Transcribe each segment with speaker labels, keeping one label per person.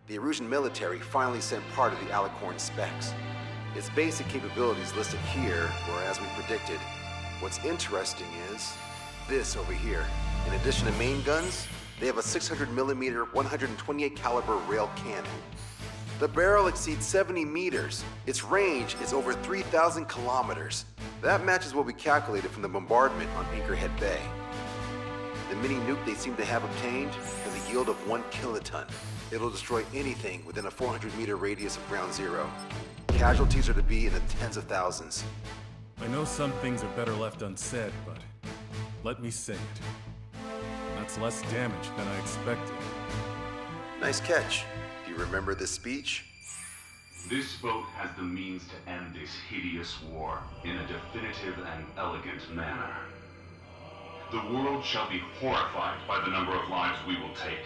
Speaker 1: The Erusian military finally sent part of the Alicorn specs. Its basic capabilities listed here were as we predicted. What's interesting is this over here. In addition to main guns, they have a 600mm 128 caliber rail cannon. The barrel exceeds 70 meters. Its range is over 3,000 kilometers. That matches what we calculated from the bombardment on Anchorhead Bay. The mini nuke they seem to have obtained has a yield of 1 kiloton. It'll destroy anything within a 400-meter radius of ground zero. Casualties are to be in the tens of thousands.
Speaker 2: I know some things are better left unsaid, but let me say it. That's less damage than I expected.
Speaker 1: Nice catch. Do you remember this speech?
Speaker 3: This vote has the means to end this hideous war in a definitive and elegant manner. The world shall be horrified by the number of lives we will take.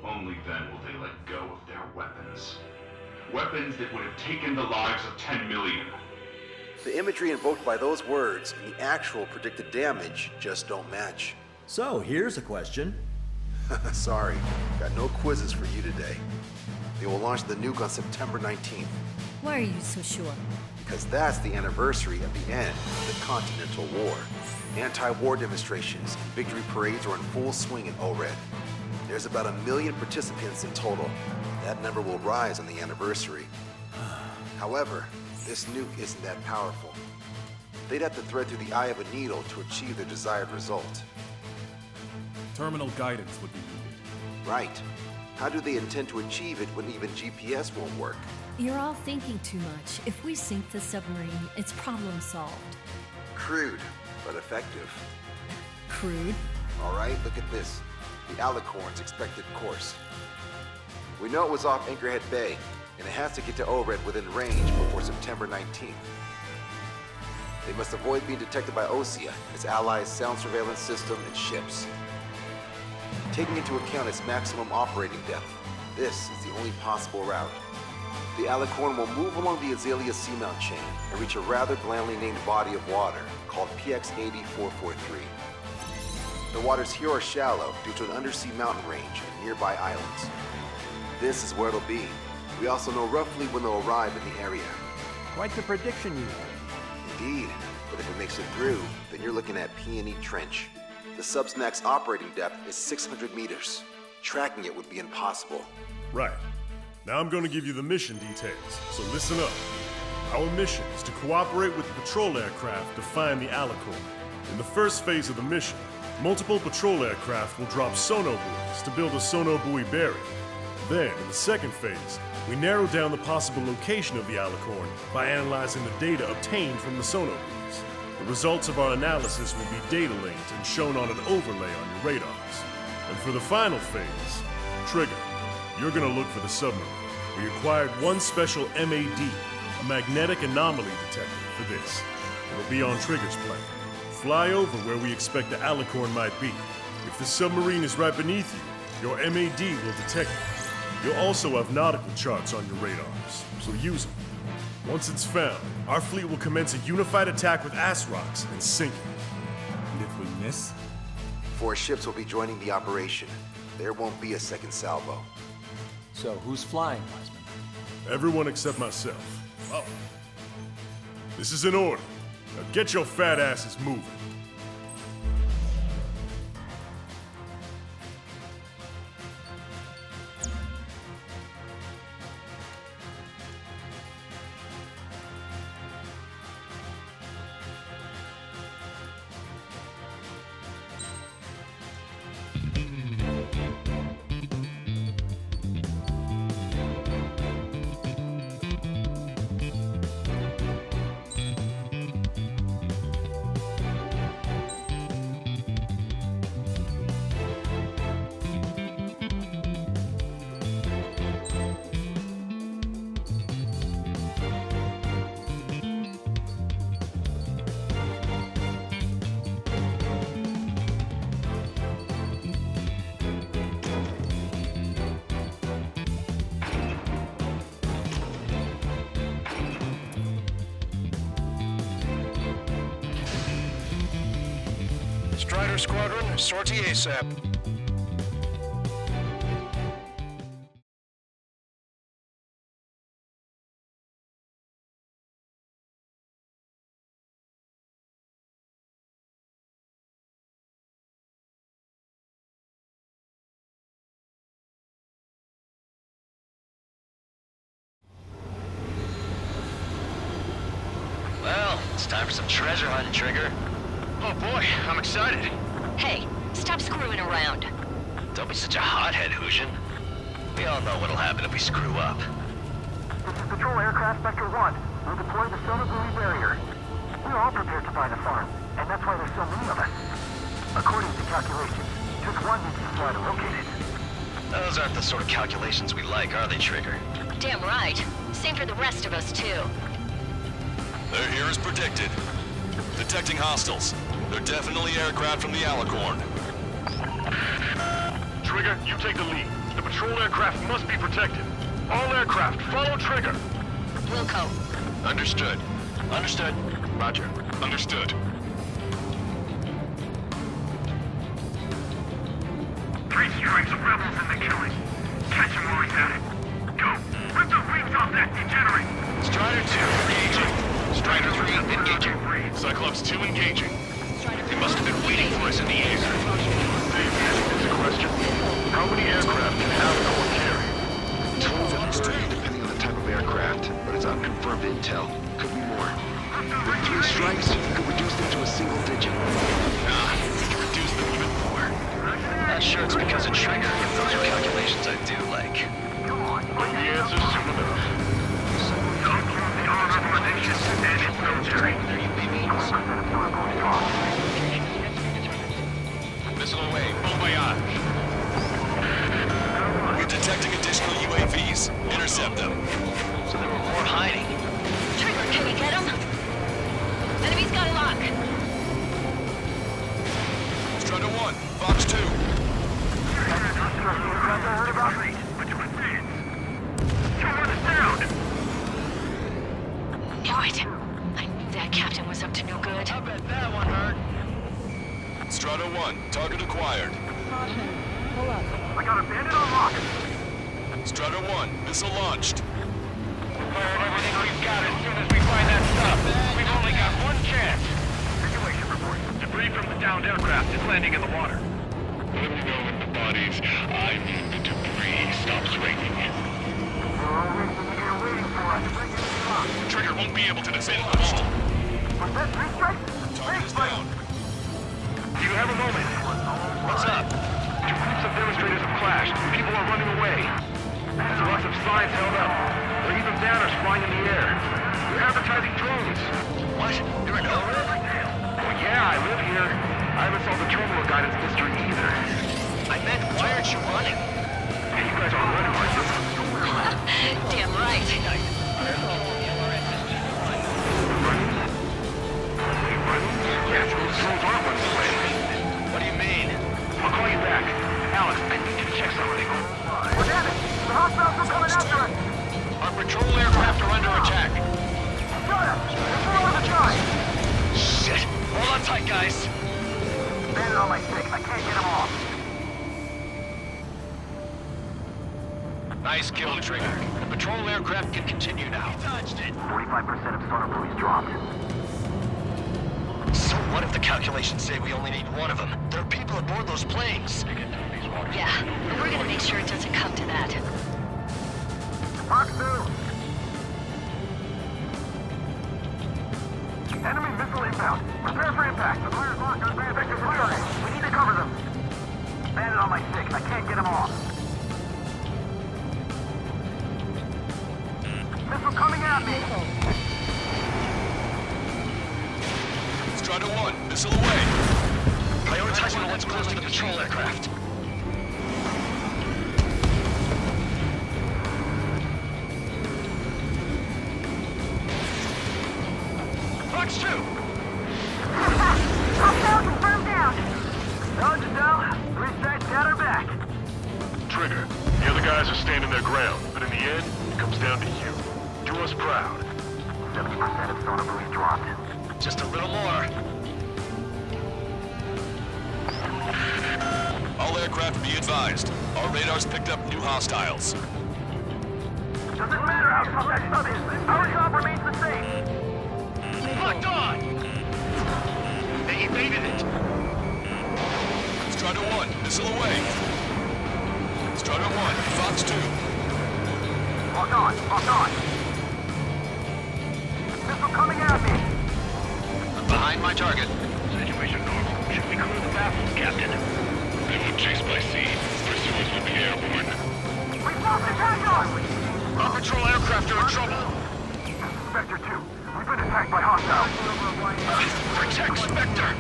Speaker 3: Only then will they let go of their weapons. Weapons that would have taken the lives of 10 million.
Speaker 1: The imagery invoked by those words and the actual predicted damage just don't match.
Speaker 4: So, here's a question.
Speaker 1: Sorry, got no quizzes for you today. They will launch the nuke on September 19th,
Speaker 5: Why are you so sure?
Speaker 1: because that's the anniversary of the end of the Continental War. Anti-war demonstrations and victory parades are in full swing in ORED. There's about 1 million participants in total. That number will rise on the anniversary. However, this nuke isn't that powerful. They'd have to thread through the eye of a needle to achieve their desired result.
Speaker 2: Terminal guidance would be needed.
Speaker 1: Right. How do they intend to achieve it when even GPS won't work?
Speaker 5: You're all thinking too much. If we sink the submarine, it's problem solved.
Speaker 1: Crude, but effective.
Speaker 5: Crude?
Speaker 1: All right, look at this. The Alicorn's expected course. We know it was off Anchorhead Bay, and it has to get to ORED within range before September 19th. They must avoid being detected by OSEA, its allies' sound surveillance system, and ships. Taking into account its maximum operating depth, this is the only possible route. The Alicorn will move along the Azalea seamount chain and reach a rather blandly named body of water called PX-80443. The waters here are shallow due to an undersea mountain range and nearby islands. This is where it'll be. We also know roughly when they'll arrive in the area.
Speaker 4: Quite the prediction you have.
Speaker 1: Indeed, but if it makes it through, then you're looking at Peony Trench. The Subsnac's operating depth is 600 meters. Tracking it would be impossible.
Speaker 6: Right. Now I'm going to give you the mission details, so listen up. Our mission is to cooperate with the patrol aircraft to find the Alicorn. In the first phase of the mission, multiple patrol aircraft will drop sonobuoys to build a sonobuoy barrier. Then, in the second phase, we narrow down the possible location of the Alicorn by analyzing the data obtained from the sonobuoys. The results of our analysis will be data linked and shown on an overlay on your radars. And for the final phase, Trigger, you're gonna look for the submarine. We acquired one special MAD, a magnetic anomaly detector, for this. It'll be on Trigger's plane. Fly over where we expect the Alicorn might be. If the submarine is right beneath you, your MAD will detect it. You'll also have nautical charts on your radars, so use them. Once it's found, our fleet will commence a unified attack with ASROCs and sink it.
Speaker 2: And if we miss?
Speaker 1: 4 ships will be joining the operation. There won't be a second salvo.
Speaker 4: So, who's flying, Wiseman?
Speaker 6: Everyone except myself. Oh. This is an order. Now get your fat asses moving.
Speaker 7: Strider Squadron, sortie ASAP.
Speaker 8: It's time for some treasure hunting, Trigger.
Speaker 7: Oh boy, I'm excited.
Speaker 5: Hey, stop screwing around.
Speaker 8: Don't be such a hothead, Hushin. We all know what'll happen if we screw up.
Speaker 9: This is Patrol Aircraft Spectre 1. We'll deploy the sonar buoy barrier. We're all prepared to find the farm, and that's why there's so many of us. According to calculations, just one needs to fly to locate it.
Speaker 8: Those aren't the sort of calculations we like, are they, Trigger?
Speaker 5: Damn right. Same for the rest of us, too.
Speaker 10: They're here as predicted. Detecting hostiles. They're definitely aircraft from the Alicorn.
Speaker 7: Trigger, you take the lead. The patrol aircraft must be protected. All aircraft, follow Trigger.
Speaker 5: Wilco.
Speaker 8: Understood. Understood.
Speaker 7: Roger. Understood.
Speaker 9: 3 strikes of rebels in the killing. Catch him while he's at it. Go! Rip the wings off that degenerate!
Speaker 7: Strider 2, engaging. Strider 3, engaging. Cyclops 2, engaging. They must have been waiting for us in the air. Dave, answer this question. How many aircraft can Alicorn carry?
Speaker 1: 12 or 30, depending on the type of aircraft, but it's unconfirmed intel. Could be more. With 3 strikes, you could reduce them to a single digit.
Speaker 7: Nah, we can reduce them even more.
Speaker 8: Not sure it's because of Trigger, if those are calculations I do like.
Speaker 7: But the answer soon enough.
Speaker 9: Don't lose the honor of our nation and its military.
Speaker 7: Missile away, bon voyage.
Speaker 10: We're detecting additional UAVs. Intercept them.
Speaker 8: So there were more hiding.
Speaker 5: Trigger, can you get him? Enemy's got a lock.
Speaker 10: Strider 1, Fox 2.
Speaker 5: Knew it. I knew that captain was up to no good.
Speaker 8: I bet that one hurt.
Speaker 10: Strider 1, target acquired.
Speaker 9: I got a bandit on lock.
Speaker 10: Strider 1, missile launched.
Speaker 7: Fire everything we've got as soon as we find that stuff. We've only got one chance.
Speaker 9: Situation report.
Speaker 7: Debris from the downed aircraft is landing in the water. Let me know when the bodies, I mean the debris, stops raining.
Speaker 9: You're waiting for us. Bring it to lock.
Speaker 7: Trigger won't be able to defend the wall.
Speaker 9: Was that 3 strikes?
Speaker 10: Target is down.
Speaker 7: Do you have a moment?
Speaker 8: What's up?
Speaker 7: 2 groups of demonstrators have clashed. People are running away. There's lots of signs held up. There are even banners flying in the air. They're advertising drones.
Speaker 8: What? You're in Elred?
Speaker 7: Well, yeah, I live here. I haven't solved the terminal guidance mystery either.
Speaker 8: I meant, why aren't you running?
Speaker 7: Hey, you guys aren't running, are you?
Speaker 5: Damn right.
Speaker 7: Yeah, those drones aren't running away.
Speaker 8: What do you mean?
Speaker 7: I'll call you back. Alex, I need you to check something.
Speaker 9: We're damaged. The hostiles are coming after us.
Speaker 7: Our patrol aircraft are under attack.
Speaker 9: Got him. Let's roll the try.
Speaker 8: Shit! Hold on tight, guys.
Speaker 9: Bandit on my stick. I can't get him off.
Speaker 7: Nice kill, Trigger. The patrol aircraft can continue now.
Speaker 8: Touched it.
Speaker 9: 45% of sonar buoys dropped.
Speaker 8: So what if the calculations say we only need one of them? There are people aboard those planes.
Speaker 5: Yeah, and we're gonna make sure it doesn't come to that.
Speaker 9: Fox 2. Enemy missile inbound. Prepare for impact. The fire's locked on bandit. We need to cover them. Bandit on my stick. I can't get him off. Missile coming at me.
Speaker 10: Strider 1, missile away.
Speaker 8: Prioritizing the ones close to the patrol aircraft. Fox 2!
Speaker 9: Hostile confirmed down. Dodge it down. 3 strikes got her back.
Speaker 7: Trigger, the other guys are standing their ground, but in the end, it comes down to you. Do us proud.
Speaker 9: 70% of sonar buoys dropped.
Speaker 8: Just a little more.
Speaker 10: All aircraft be advised. Our radars picked up new hostiles.
Speaker 9: Doesn't matter how tough that sub is. Our job remains the same.
Speaker 7: Locked on! They evaded it.
Speaker 10: Strider 1, missile away. Strider 1, Fox 2.
Speaker 9: Lock on. Lock on. Missile coming at me.
Speaker 8: Find my target.
Speaker 7: Situation normal. Should we clear the baffles, Captain? They were chased by sea. Pursuers will be airborne.
Speaker 9: We've lost the Tango!
Speaker 7: Our patrol aircraft are in trouble.
Speaker 9: Spectre 2, we've been attacked by hostiles.
Speaker 7: Protect Spectre!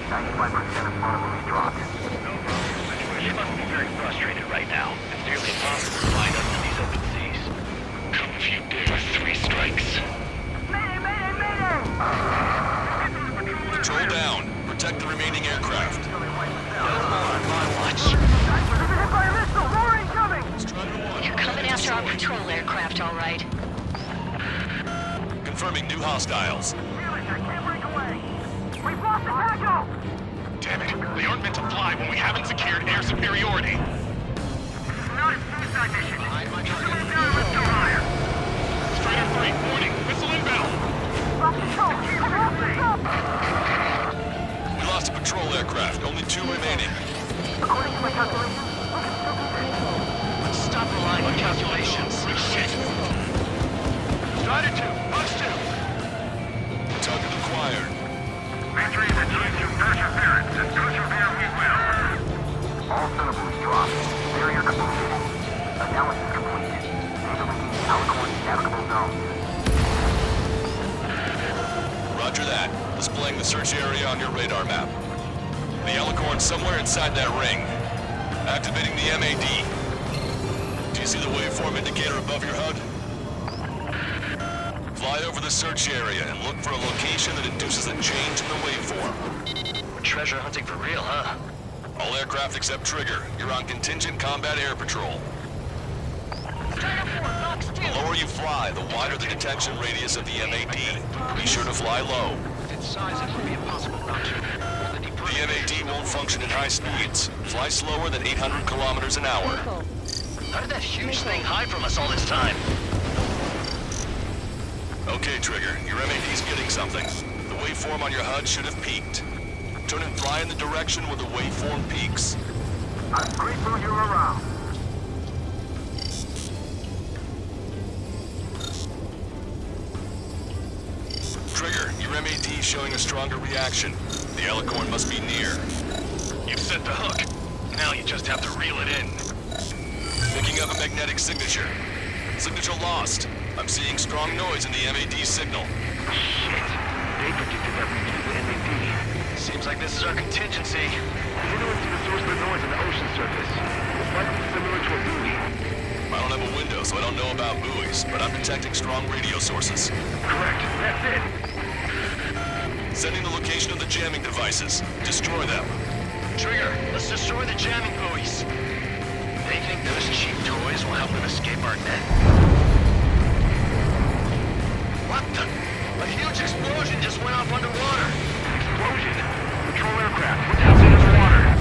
Speaker 9: 95% of monomovies dropped.
Speaker 7: You must be very frustrated right now. It's nearly impossible to find us in these open seas. Come if you dare. 3 strikes.
Speaker 9: Mayday, mayday, mayday!
Speaker 10: Patrol down. Protect the remaining aircraft.
Speaker 8: No more on my watch.
Speaker 9: We've been hit by a missile! More incoming!
Speaker 5: You're coming after our patrol aircraft, all right.
Speaker 10: Confirming new hostiles.
Speaker 9: Felix, I can't break away! We've lost the Tango!
Speaker 7: Damn it. They aren't meant to fly when we haven't secured air superiority.
Speaker 9: Not a suicide mission.
Speaker 8: Find my target.
Speaker 9: Let's go higher.
Speaker 7: Strider 3, warning. Missile inbound.
Speaker 9: Lost control! Stop!
Speaker 10: We lost a patrol aircraft. Only 2 remaining.
Speaker 9: According to my calculations, we can still do this.
Speaker 8: Stop relying on calculations. Shit.
Speaker 7: Strider 2, Box 2.
Speaker 10: Target acquired.
Speaker 7: Victory is achieved through perseverance, and persevere we will.
Speaker 9: All syllables dropped. Barrier completed. Analysis complete. Data linking Alicorn navigable zone.
Speaker 10: Roger that. Displaying the search area on your radar map. The Alicorn's somewhere inside that ring. Activating the MAD. Do you see the waveform indicator above your HUD? Fly over the search area and look for a location that induces a change in the waveform.
Speaker 8: We're treasure hunting for real, huh?
Speaker 10: All aircraft except Trigger, you're on contingent combat air patrol. The lower you fly, the wider the detection radius of the MAD. Be sure to fly low.
Speaker 8: Its size, it would be impossible not to.
Speaker 10: The MAD won't function at high speeds. Fly slower than 800 kilometers an hour.
Speaker 8: How did that huge thing hide from us all this time?
Speaker 10: Okay, Trigger, your MAD's getting something. The waveform on your HUD should have peaked. Turn and fly in the direction where the waveform peaks.
Speaker 9: I'm grateful you're around.
Speaker 10: Trigger, your MAD showing a stronger reaction. The Alicorn must be near.
Speaker 7: You've set the hook. Now you just have to reel it in.
Speaker 10: Picking up a magnetic signature. Signature lost. I'm seeing strong noise in the MAD signal.
Speaker 7: Shit. They predicted that we'd use the MAD.
Speaker 8: Seems like this is our contingency.
Speaker 7: Does anyone see the source of the noise on the ocean surface? It's likely similar to a buoy.
Speaker 10: I don't have a window, so I don't know about buoys, but I'm detecting strong radio sources.
Speaker 7: Correct. That's it.
Speaker 10: Sending the location of the jamming devices. Destroy them.
Speaker 8: Trigger, let's destroy the jamming buoys. They think those cheap toys will help them escape our net. What the? A huge explosion just went off underwater.
Speaker 7: Explosion. Patrol aircraft. What's happening underwater?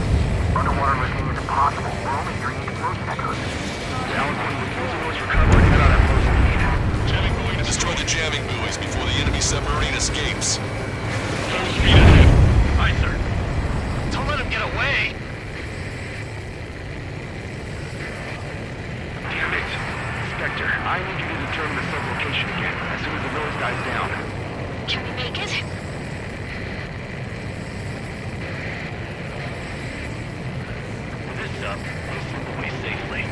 Speaker 9: Underwater listening is impossible. We're only hearing explosion echoes.
Speaker 7: The Alicorn will use the noise recovery to get out of close lead. Jamming buoy to
Speaker 10: Destroy the jamming buoys before the enemy submarine escapes.
Speaker 7: full speed ahead. Aye, sir.
Speaker 8: Don't let him get away.
Speaker 7: Damn it. Spectre, I need you to determine the sub-location again as soon as the noise dies down.
Speaker 5: Can we make it?
Speaker 7: With this up, we'll slip away safely.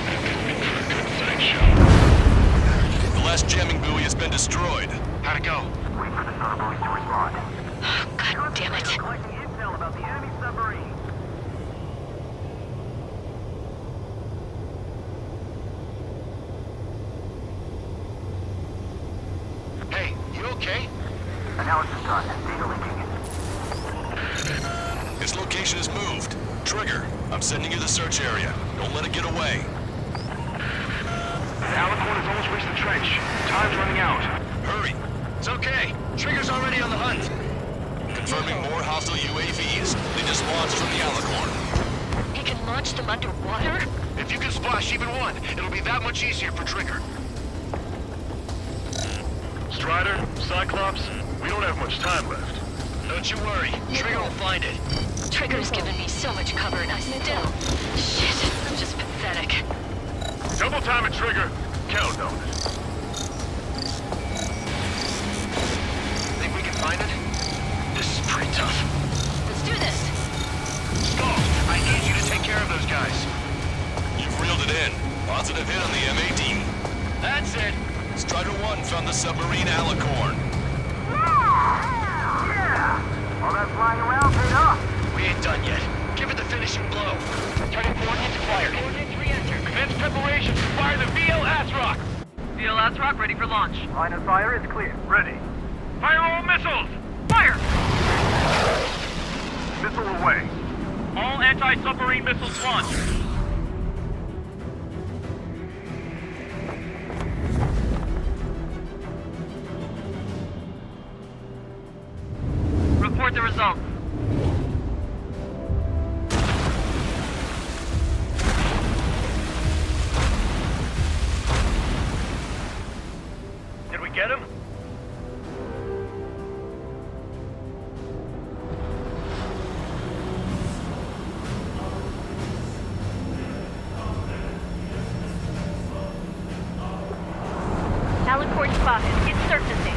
Speaker 7: A good sideshow.
Speaker 10: The last jamming buoy has been destroyed.
Speaker 8: How'd it go?
Speaker 9: Wait for the sonobuoys to respond.
Speaker 5: God damn it.
Speaker 9: Collecting intel about the enemy submarine.
Speaker 8: Hey, you okay?
Speaker 9: Analysis done. Data linking.
Speaker 10: Its location is moved. Trigger, I'm sending you the search area. Don't let it get away.
Speaker 7: The Alicorn has almost reached the trench. Time's running out.
Speaker 10: Hurry.
Speaker 8: It's okay. Trigger's already on the hunt.
Speaker 10: Confirming more hostile UAVs. They just launched from the Alicorn.
Speaker 5: He can launch them underwater?
Speaker 7: If you can splash even one, it'll be that much easier for Trigger. Strider, Cyclops, we don't have much time left.
Speaker 8: Don't you worry. Trigger will find it.
Speaker 5: Trigger's given me so much cover and I still... Shit, I'm just pathetic.
Speaker 7: Double time it, Trigger. Count on it.
Speaker 8: Think we can find it?
Speaker 10: submarine Alicorn.
Speaker 9: Yeah! All that flying around paid off.
Speaker 8: We ain't done yet. Give it the finishing blow.
Speaker 7: Turning coordinates acquired. Coordinates re-enter. Commence preparations to fire the VL Asrock.
Speaker 11: VL Asrock ready for launch.
Speaker 9: Line of fire is clear.
Speaker 7: Ready. Fire all missiles!
Speaker 11: Fire!
Speaker 7: Missile away. All anti-submarine missiles launched.
Speaker 11: Report the results.
Speaker 7: Did we get him?
Speaker 5: Alicorn spotted. It's surfacing.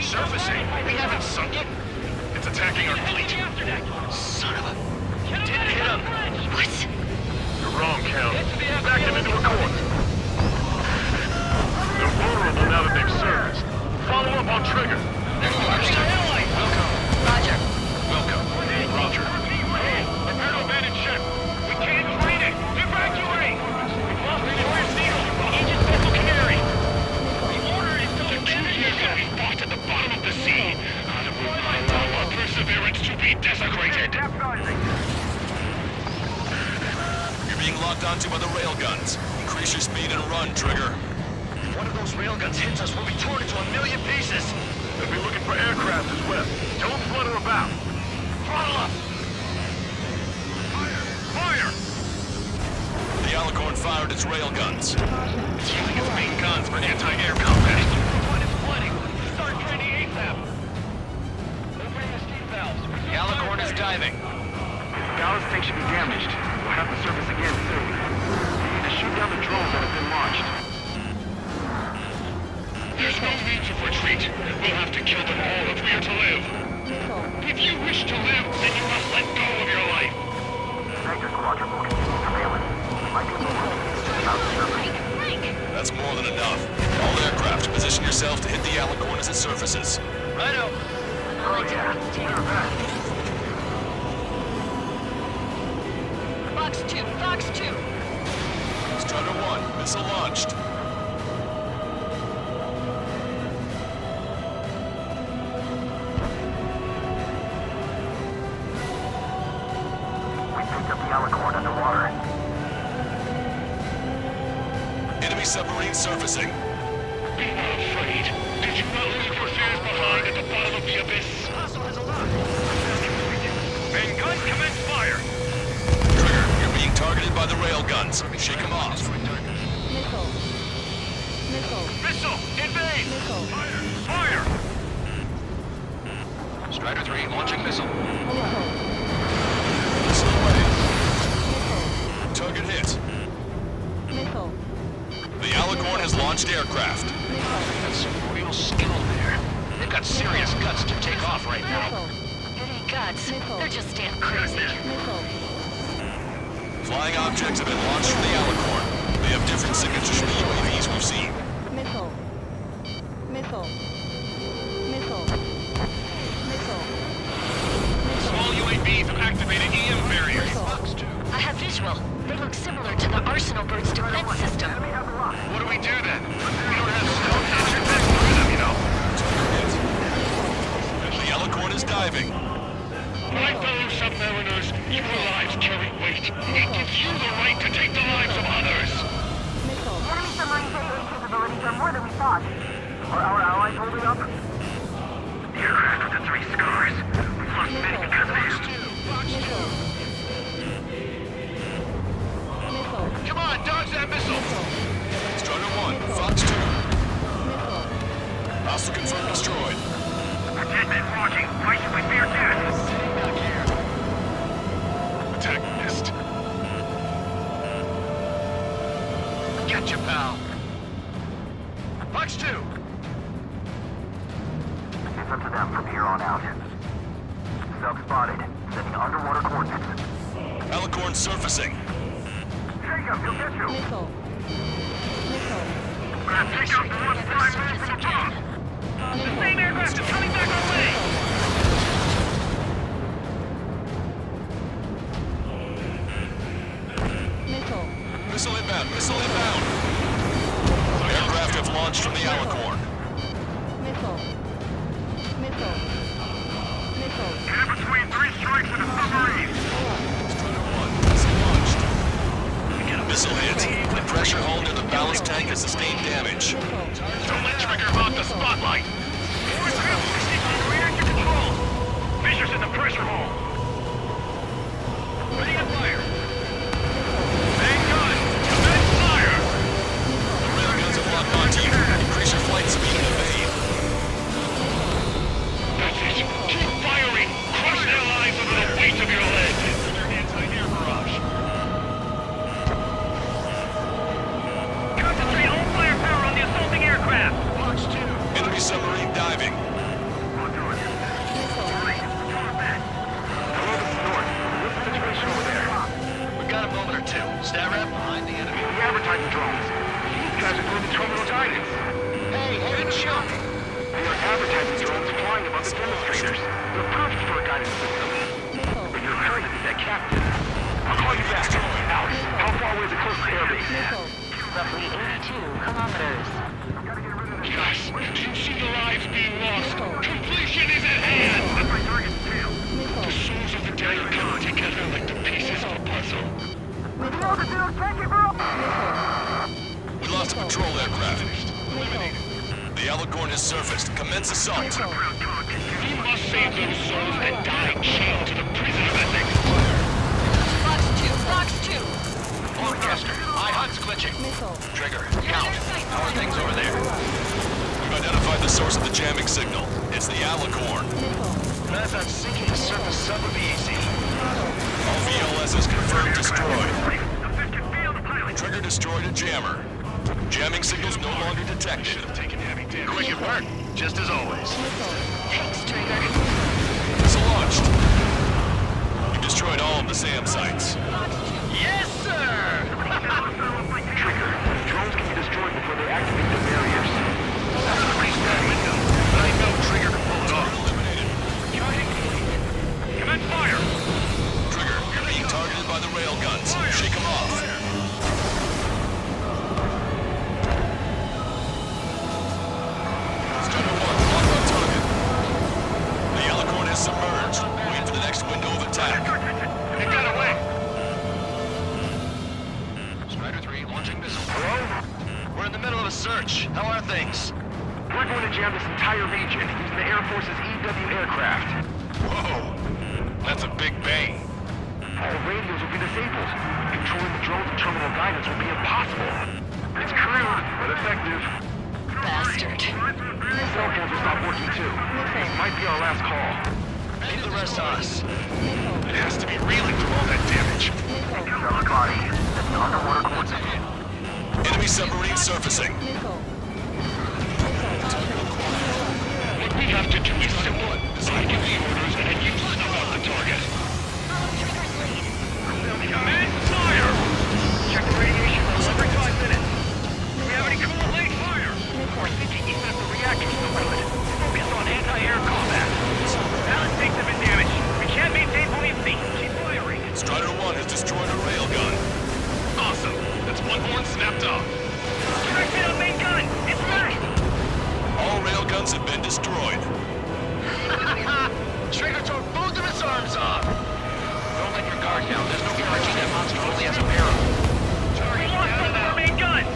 Speaker 8: Surfacing? We haven't sunk it? It's attacking our fleet. Son of a... Didn't hit him. What?
Speaker 7: You're wrong, Count. Back them into a corner. They're vulnerable now that they've surfaced. Follow up on trigger.
Speaker 8: Welcome.
Speaker 11: Roger.
Speaker 8: Welcome. Roger.
Speaker 7: Prepare to abandon ship. We can't fight it. Evacuate. We've lost the North Needle. The Aegis vessel Canary. The order is to abandon ship. We fought at the bottom of the sea. I will not allow our perseverance to be desecrated.
Speaker 10: You're being locked onto by the railguns. Increase your speed and run, Trigger.
Speaker 8: One of those railguns hits us, we'll be torn into a million pieces.
Speaker 7: They'll be looking for aircraft as well. Don't flutter about.
Speaker 8: Throttle up.
Speaker 7: Fire!
Speaker 10: The Alicorn fired its railguns.
Speaker 7: It's using its main guns for anti-air combat. One is flooding. Start training ASAP. Opening the steam valves.
Speaker 8: The Alicorn is diving.
Speaker 9: Ballast tank should be damaged. We'll have to surface again soon. We need to shoot down the drones that have been launched.
Speaker 7: There's no means of retreat. We'll have to kill them all if we are to live. If you wish to live, then you must let go of your life.
Speaker 9: Major Squadron will continue surveillance. Might be more about the surface.
Speaker 10: That's more than enough. All aircraft, position yourself to hit the Alicorn as it surfaces.
Speaker 8: Righto.
Speaker 9: Oh yeah, you're back.
Speaker 5: Fox 2, Fox 2.
Speaker 10: Strider 1, missile launched.
Speaker 9: We picked up the Alicorn underwater.
Speaker 10: Enemy submarine surfacing.
Speaker 7: Be not afraid. Did you not leave your fears behind at the bottom of the abyss? Main guns commence fire.
Speaker 10: Trigger, you're being targeted by the railguns. Shake them off.
Speaker 7: Missile! Invade! Fire! Fire!
Speaker 8: Strider 3 launching missile.
Speaker 10: Missile away. Target hit. The Alicorn has launched aircraft.
Speaker 8: Got some real skill there. They've got serious guts to take off right now.
Speaker 5: It ain't guts. They're just damn crazy.
Speaker 10: Flying objects have been launched from the Alicorn. They have different signatures from the UAVs we've seen.
Speaker 7: Small UAVs have activated EM barriers.
Speaker 5: I have visual. They look similar to the Arsenal Bird's defense system.
Speaker 7: What do we do then? We don't have Stonehenge or back through them, you know.
Speaker 10: The Alicorn is diving.
Speaker 7: My fellow submariners, your lives carry weight. It gives you the right to take the lives of others.
Speaker 9: Enemy submarine takeover capabilities are more than we thought. Are our allies holding up? The aircraft with the 3 scars. We've lost many because of him.
Speaker 7: Come on, dodge that missile!
Speaker 10: Strider 1, Fox 2. Hostile confirmed destroyed.
Speaker 9: Deadman watching. Why should we fear death?
Speaker 7: Attack missed.
Speaker 8: Get you, pal.
Speaker 7: Fox 2!
Speaker 9: It's up to them from here
Speaker 10: Alicorn surfacing.
Speaker 9: Jacob, he'll get you.
Speaker 12: Missile. Missile.
Speaker 7: Take out the one prime man from the top.
Speaker 8: The same aircraft is coming back our way!
Speaker 12: Missile.
Speaker 10: Missile inbound, missile inbound. Aircraft have launched from the Alicorn.
Speaker 12: Missile. Missile. Missile.
Speaker 7: Get in between 3 strikes and a submarine.
Speaker 10: Missile launched. Missile hit. The pressure hull near the ballast tank has sustained damage.
Speaker 7: Don't let Trigger hog the spotlight. Forward trip, rear to control. Fisher's in the pressure hull. Ready to fire. Main gun, commence fire.
Speaker 10: The railguns have locked onto you. Increase your flight speed and evade.
Speaker 7: That's it. Keep firing. Crush their lives under the weight of your lead. Anti-air barrage.
Speaker 8: Concentrate all firepower on the assaulting aircraft!
Speaker 7: Box 2.
Speaker 10: Enemy submarine diving.
Speaker 8: We've got a moment or two. Stat rep behind the enemy.
Speaker 7: The advertising drones. These guys are doing the terminal guidance.
Speaker 8: Hey, good shot!
Speaker 7: They are advertising drones flying above the demonstrators. They're perfect for a guidance system. But you're very good at captain. I'll call you back. Alex, how far away is the closest airbase?
Speaker 11: Roughly 82 kilometers.
Speaker 7: Guys, do you see the lives being lost? Completion is at hand! The souls of the dead are coming together like the pieces of a puzzle.
Speaker 10: We lost a patrol aircraft. The Alicorn has surfaced. Commence assault.
Speaker 7: We must save those souls that died chained to the prison of ethics.
Speaker 11: Box 2!
Speaker 8: Orchestra, HUD's glitching. Trigger, count. How are things over there?
Speaker 10: We've identified the source of the jamming signal. It's the Alicorn.
Speaker 8: As I'm sinking to surface sub would be easy.
Speaker 10: All VLS is confirmed destroyed. Trigger destroyed a jammer. Jamming signals no longer detected.
Speaker 7: Taking heavy damage.
Speaker 8: Quick at work, just as always.
Speaker 11: Thanks, Trigger.
Speaker 10: Missile launched. You destroyed all of the SAM sites.
Speaker 8: Yes, sir!
Speaker 7: Trigger, drones can be destroyed before they activate the barriers.
Speaker 8: That's a pretty small window, but I know Trigger can pull it off.
Speaker 10: Eliminated.
Speaker 7: Commence fire!
Speaker 10: Trigger, you're being targeted by the railguns. Shake them off. Strider 1, lock on target. The Alicorn has submerged. Wait for the next window of attack.
Speaker 7: It got away!
Speaker 8: Strider 3, launching missile. Hello? We're in the middle of a search. How are things?
Speaker 7: We're going to jam this entire region using the Air Force's EW aircraft.
Speaker 8: Whoa, that's a big bang.
Speaker 7: All radios will be disabled. Controlling the drones and terminal guidance will be impossible. It's crude, but effective.
Speaker 11: Bastard.
Speaker 7: Cell phones will stop working too. It might be our last call.
Speaker 8: Leave the rest to us. It has to be reeling from all that damage.
Speaker 9: Underwater coordinates.
Speaker 10: Enemy submarine surfacing.
Speaker 7: What we have to do is simple. I give the orders and you snuff out the target. Command fire! Check the radiation level every 5 minutes. Do we have any coolant leak? Fire! We're thinking even if the reactors are good. Focus on anti-air combat. Balance tanks have been damaged. We can't maintain buoyancy. Keep firing.
Speaker 10: Strider 1 has destroyed a railgun.
Speaker 7: Awesome. That's one horn snapped off.
Speaker 8: Direct hit on main gun. It's back.
Speaker 10: All railguns have been destroyed.
Speaker 8: Trigger tore both of his arms off. Don't let your guard down. There's no guarantee that monster only has a pair of them.
Speaker 7: We lost both our main guns.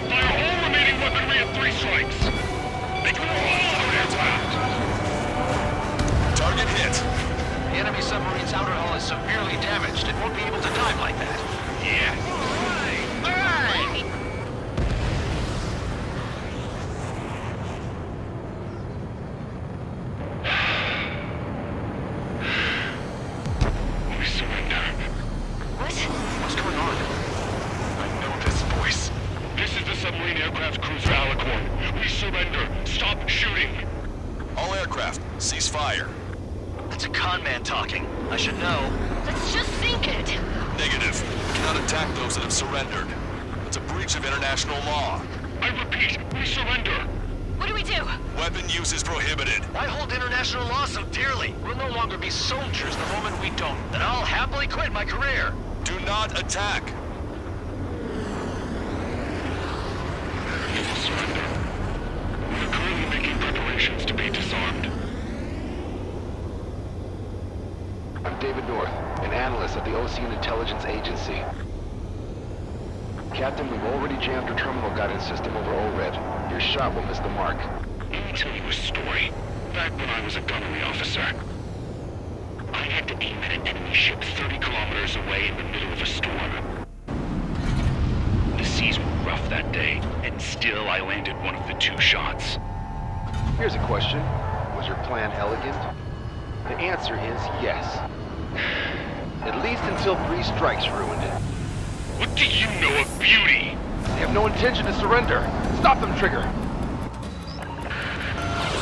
Speaker 7: Fire all remaining weaponry at 3 strikes. Make them all aircraft.
Speaker 10: Target hit.
Speaker 8: The enemy submarine's outer hull is severely damaged. It won't be able to dive like that.
Speaker 7: Yeah.
Speaker 8: All right.
Speaker 7: We surrender.
Speaker 11: What?
Speaker 8: What's going on?
Speaker 7: I know this voice. This is the submarine aircraft cruiser Alicorn. We surrender. Stop shooting.
Speaker 10: All aircraft, cease fire.
Speaker 8: That's a con man talking. I should know.
Speaker 11: Let's just sink it.
Speaker 10: Negative. We cannot attack those that have surrendered. It's a breach of international law.
Speaker 7: I repeat, we surrender.
Speaker 11: What do we do?
Speaker 10: Weapon use is prohibited.
Speaker 8: I hold international law so dearly. We'll no longer be soldiers the moment we don't. Then I'll happily quit my career.
Speaker 10: Do not attack.
Speaker 7: We will surrender. We're currently making preparations to be disarmed.
Speaker 1: I'm David North, an analyst at the Ocean Intelligence Agency. Captain, we've already jammed our terminal guidance system over ORED. Your shot will miss the mark.
Speaker 7: Let me tell you a story. Back when I was a gunnery officer, I had to aim at an enemy ship 30 kilometers away in the middle of a storm. The seas were rough that day, and still I landed one of the 2 shots.
Speaker 1: Here's a question. Was your plan elegant? The answer is yes. At least until 3 strikes ruined it.
Speaker 7: What do you know of beauty?
Speaker 1: They have no intention to surrender. Stop them, Trigger!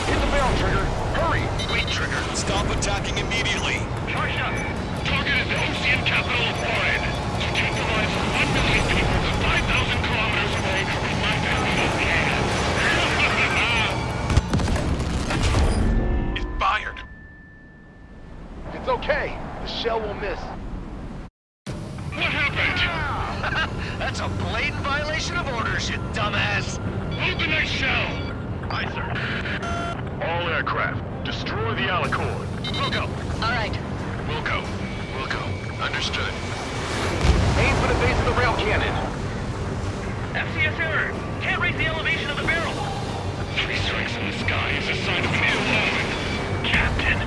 Speaker 1: Hit the barrel, Trigger! Hurry!
Speaker 8: Wait, Trigger.
Speaker 10: Stop attacking immediately.
Speaker 7: Charge up! Target is the Ocean capital of Ored. To take the lives of 1 million people 5,000 kilometers away from my family can.
Speaker 8: It fired.
Speaker 1: It's okay. The shell will miss.
Speaker 7: What happened?
Speaker 8: That's a blatant violation of orders, you dumbass.
Speaker 7: Load the next shell!
Speaker 8: Aye, sir.
Speaker 7: All aircraft, destroy the Alicorn.
Speaker 8: We'll go.
Speaker 11: All right.
Speaker 8: We'll go. We'll go. Understood.
Speaker 1: Aim for the base of the rail cannon.
Speaker 8: FCS error. Can't raise the elevation of the barrel.
Speaker 7: 3 strikes in the sky is a sign of an ill omen. Captain,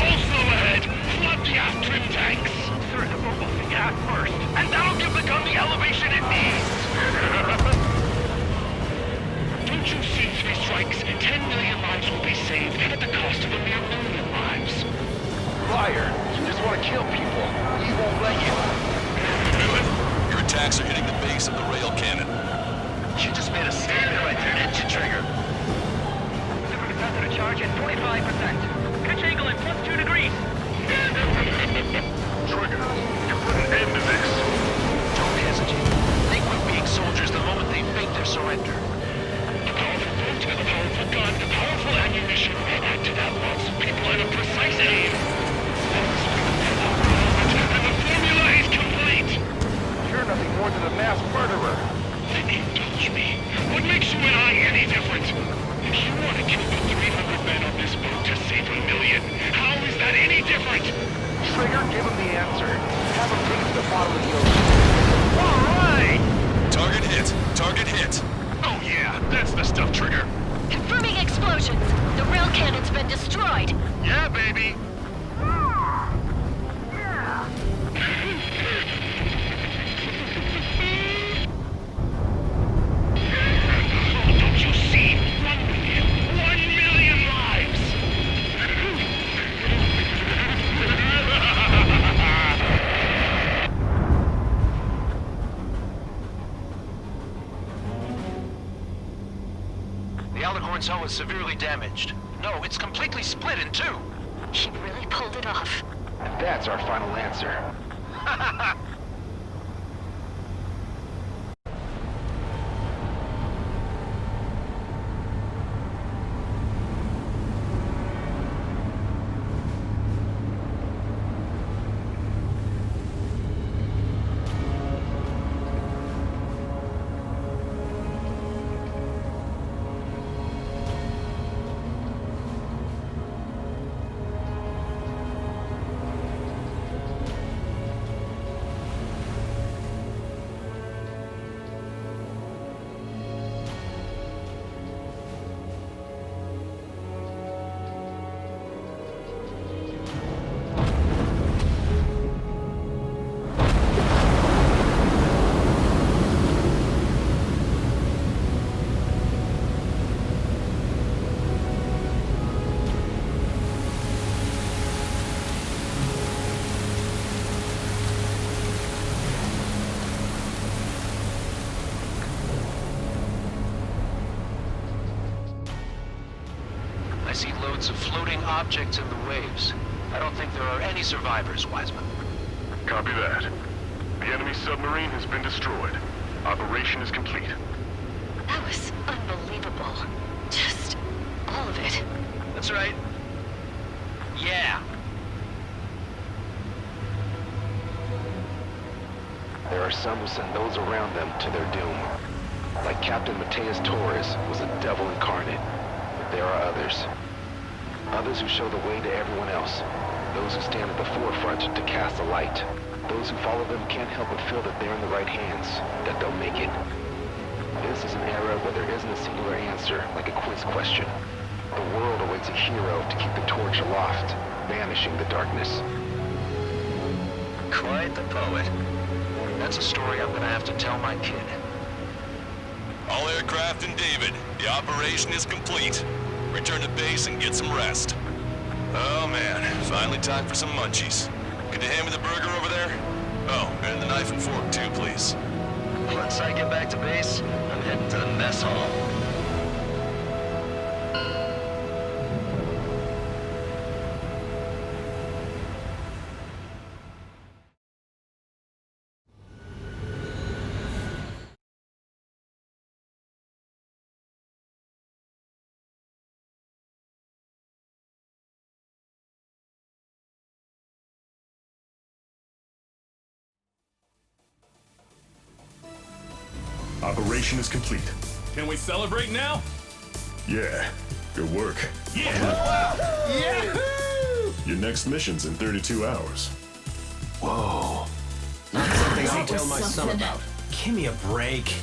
Speaker 7: also ahead, flood the aft trim tanks.
Speaker 8: Sir, we'll the aft first, and that'll give the gun the elevation it needs.
Speaker 7: Don't you see 3 strikes? 10 million lives will be saved at the cost of a mere 1,000,000 lives.
Speaker 1: Liar. You just want to kill people. We won't let you.
Speaker 10: Your attacks are hitting the base of the rail cannon.
Speaker 8: You just made a statement right there, didn't you, Trigger? Supercapacitor charge at 45%. Pitch angle at +2 degrees.
Speaker 7: Trigger, you put an end to this.
Speaker 8: Don't hesitate. They quit being soldiers the moment they fake their surrender.
Speaker 7: A powerful boat, a powerful gun, a powerful ammunition. Add to that lots of people and a precise aim. And the formula is complete.
Speaker 1: You're nothing more than a mass murderer.
Speaker 7: Then indulge me. What makes you and I any different? If you want to kill the 300 men on this boat to save 1 million, how is that any different?
Speaker 1: Trigger, give him the answer. Have him take it to the bottom of the ocean.
Speaker 8: All right!
Speaker 10: Target hit. Target hit.
Speaker 7: Oh yeah, that's the stuff, Trigger.
Speaker 11: Confirming explosions. The rail cannon's been destroyed.
Speaker 7: Yeah, baby. Don't you see? 1 million. 1 million lives!
Speaker 8: The Alicorn's hull is severely damaged. No, it's completely split in 2.
Speaker 11: He really pulled it off.
Speaker 1: And that's our final answer.
Speaker 8: I see loads of floating objects in the waves. I don't think there are any survivors, Wiseman.
Speaker 7: Copy that. The enemy submarine has been destroyed. Operation is complete.
Speaker 11: That was unbelievable. Just all of it.
Speaker 8: That's right. Yeah.
Speaker 1: There are some who send those around them to their doom. Like Captain Mateus Torres was a devil incarnate. But there are others. Others who show the way to everyone else. Those who stand at the forefront to cast a light. Those who follow them can't help but feel that they're in the right hands, that they'll make it. This is an era where there isn't a singular answer, like a quiz question. The world awaits a hero to keep the torch aloft, banishing the darkness.
Speaker 8: Quite the poet. That's a story I'm gonna have to tell my kid.
Speaker 10: All aircraft in David, the operation is complete. Return to base and get some rest. Oh man, finally time for some munchies. Could you hand me the burger over there? Oh, and the knife and fork too, please.
Speaker 8: Once I get back to base, I'm heading to the mess hall.
Speaker 6: Operation is complete.
Speaker 2: Can we celebrate now?
Speaker 6: Yeah, good work.
Speaker 2: Yahoo!
Speaker 6: Your next mission's in 32 hours.
Speaker 4: Whoa. Not something I
Speaker 5: That
Speaker 4: tell
Speaker 5: was
Speaker 4: my son
Speaker 5: something.
Speaker 4: about. Give me a break.